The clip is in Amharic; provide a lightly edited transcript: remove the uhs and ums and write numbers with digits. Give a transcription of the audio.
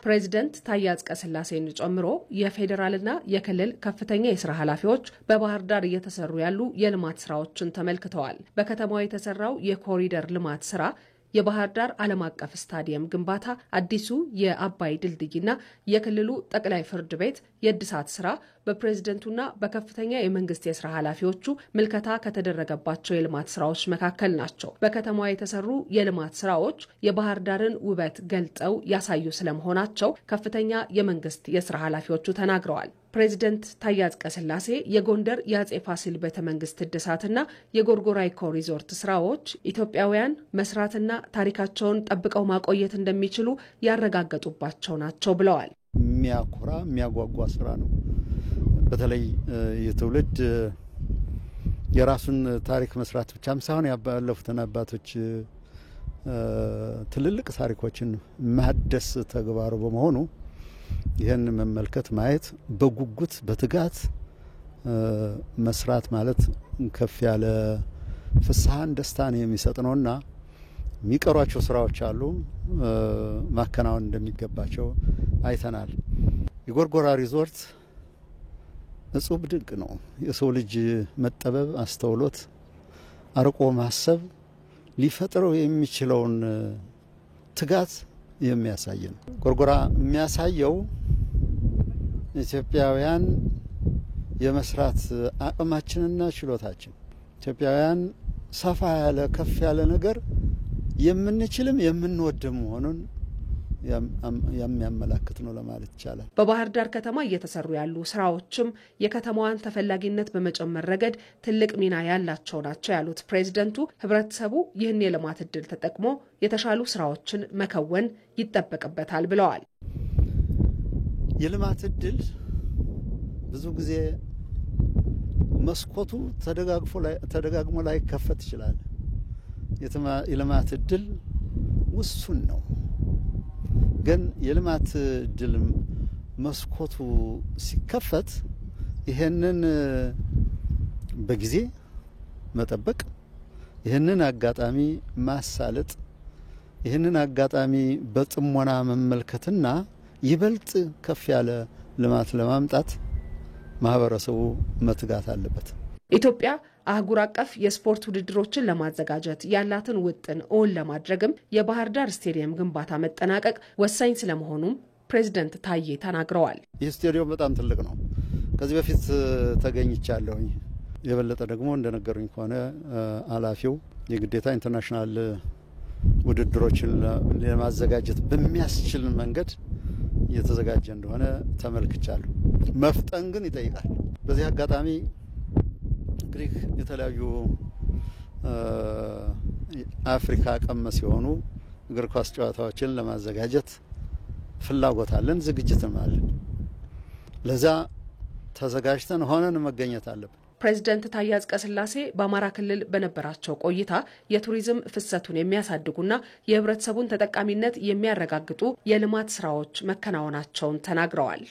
ፕሬዝዳንት ታዬ አጽቀሥላሴን ጨምሮ የፌዴራልና የክልል ከፍተኛ የሥራ ኃላፊዎች በባህር ዳር እየተሰሩ ያሉ የልማት ስራዎችን ተመልክተዋል። በከተማዋ የተሰራው የኮሪደር ልማት ስራ የባህር ዳር ዓለም አቀፍ ስታዲየም ግንባታ፣ አዲሱ የአባይ ድልድይና የክልሉ ጠቅላይ ፍርድ ቤት የእድሳት ስራ በፕሬዝደንቱና በከፍተኛ የመንግስት የሥራ ኃላፊዎቹ ምልከታ ከተደረገባቸው የልማት ስራዎች መካከል ናቸው። በከተማዋ የተሰሩ የልማት ስራዎች የባህር ዳርን ውበት ገልጠው ያሳዩ ስለመሆናቸው ከፍተኛ የመንግስት የሥራ ኃላፊዎቹ ተናግረዋል። ፕሬዝዳንት ታዬ አጽቀሥላሴ የጎንደር የአጼ ፋሲል ቤተመንግስት እድሳትና የጎርጎራ ኢኮ ሪዞርት ስራዎች ኢትዮጵያውያን መስራትና ታሪካቸውን ጠብቀው ማቆየት እንደሚችሉ ያረጋገጡባቸው ናቸው ብለዋል። የሚያኮራ የሚያጓጓ ስራ ነው። በተለይ የትውልድ የራሱን ታሪክ መስራት ብቻም ሳይሆን ያለፉትን አባቶች ትልልቅ ታሪኮችን ማደስ ተግባሩ በመሆኑ ይህን መመልከት ማየት በጉጉት በትጋት መስራት ማለት ከፍ ያለ ፍስሐን ደስታን የሚሰጥ ነውና የሚቀሯቸው ስራዎች አሉ ማከናወን እንደሚገባቸው አይተናል። የጎርጎራ ሪዞርት እጹብ ድንቅ ነው። የሰው ልጅ መጠበብ፣ አስተውሎት፣ አርቆ ማሰብ ሊፈጥረው የሚችለውን ትጋት የሚያሳይ ነው። ጎርጎራ የሚያሳየው ኢትዮጵያውያን የመስራት አቅማችንና ችሎታችን ኢትዮጵያውያን ሰፋ ያለ ከፍ ያለ ነገር የምንችልም የምንወድም መሆኑን የሚያመላክት ነው ለማለት ይቻላል። በባህር ዳር ከተማ እየተሰሩ ያሉ ስራዎችም የከተማዋን ተፈላጊነት በመጨመር ረገድ ትልቅ ሚና ያላቸው ናቸው ያሉት ፕሬዝዳንቱ ህብረተሰቡ ይህን የልማት እድል ተጠቅሞ የተሻሉ ስራዎችን መከወን ይጠበቅበታል ብለዋል። የልማት እድል ብዙ ጊዜ መስኮቱ ተደጋግሞ ላይ ከፈት ይችላል። የልማት እድል ውሱን ነው። ግን የልማት እድል መስኮቱ ሲከፈት ይሄንን በጊዜ መጠበቅ፣ ይሄንን አጋጣሚ ማሳለጥ፣ ይሄንን አጋጣሚ በጥሞና መመልከትና ይበልጥ ከፍ ያለ ልማት ለማምጣት ማህበረሰቡ መትጋት አለበት። ኢትዮጵያ አህጉር አቀፍ የስፖርት ውድድሮችን ለማዘጋጀት ያላትን ውጥን እውን ለማድረግም የባህር ዳር ስቴዲየም ግንባታ መጠናቀቅ ወሳኝ ስለመሆኑም ፕሬዝዳንት ታዬ ተናግረዋል። ይህ ስቴዲየም በጣም ትልቅ ነው። ከዚህ በፊት ተገኝቻለሁኝ። የበለጠ ደግሞ እንደነገሩኝ ከሆነ ኃላፊው የግዴታ ኢንተርናሽናል ውድድሮችን ለማዘጋጀት በሚያስችል መንገድ እየተዘጋጀ እንደሆነ ተመልክቻለሁ። መፍጠን ግን ይጠይቃል። በዚህ አጋጣሚ ግሪክ የተለያዩ አፍሪካ ቀመስ የሆኑ እግር ኳስ ጨዋታዎችን ለማዘጋጀት ፍላጎት አለን፣ ዝግጅትም አለን። ለዛ ተዘጋጅተን ሆነን መገኘት አለብን። ፕሬዝዳንት ታዬ አጽቀሥላሴ በአማራ ክልል በነበራቸው ቆይታ የቱሪዝም ፍሰቱን የሚያሳድጉና የህብረተሰቡን ተጠቃሚነት የሚያረጋግጡ የልማት ስራዎች መከናወናቸውን ተናግረዋል።